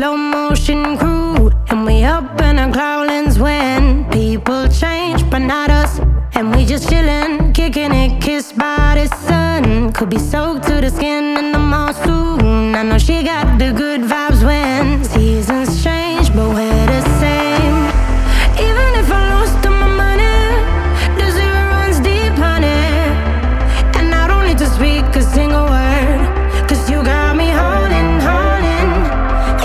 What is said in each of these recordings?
slow motion crew, and we up in our growlings when people change, but not us. And we just chillin', kicking it, kissed by the sun. Could be soaked to the skin in the mall soon. I know she got the good vibes when seasons change, but we're the same. Even if I lost all my money, the zero runs deep, honey. And I don't need to speak a single word, 'cause you got me holding, holding.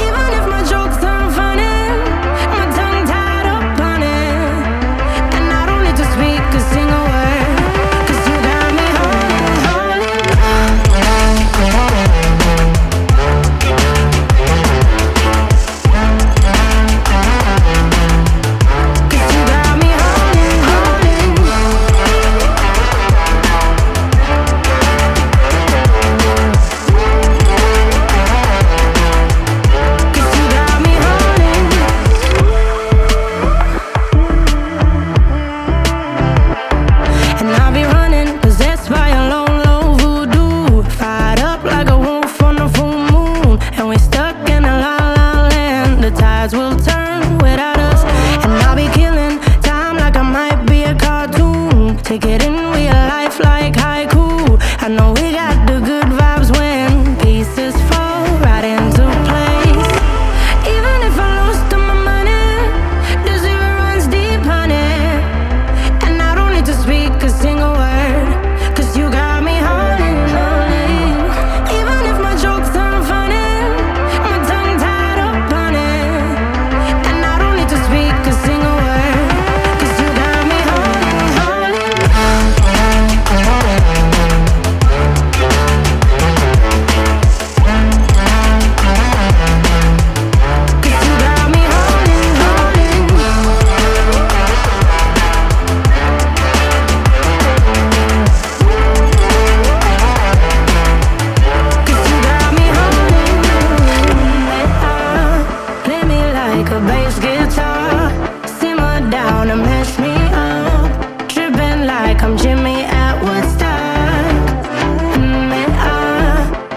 Even if my jokes aren't funny, my tongue tied up on it. And I don't need to speak a single word, 'cause you got me holding, holding. 'Cause you got me holding, holding. Cause you got me holding. And I'll be running, possessed by a low, low voodoo. Fired up like a wolf on a full moon. And we're stuck in a la la land. The tides will turn without us. And I'll be killing time like I might be a cartoon. Take it in real life like haiku. I know we got the good vibes when pieces fall right into place. Even if I lost all my money, the zero runs deep, honey. And I don't need to speak a single word, 'cause you got me holding, holding. Even if my jokes aren't funny, my tongue tied up on it. And I don't need to speak a single word, 'cause you got me holding, holding. 'Cause you got me holding, holding. Cause you got me holding. Play me like a bass guitar, simmer down and mess me up. Tripping like I'm Jimmy at Woodstock.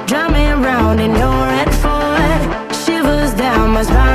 Drive me around in your red Ford, shivers down my spine.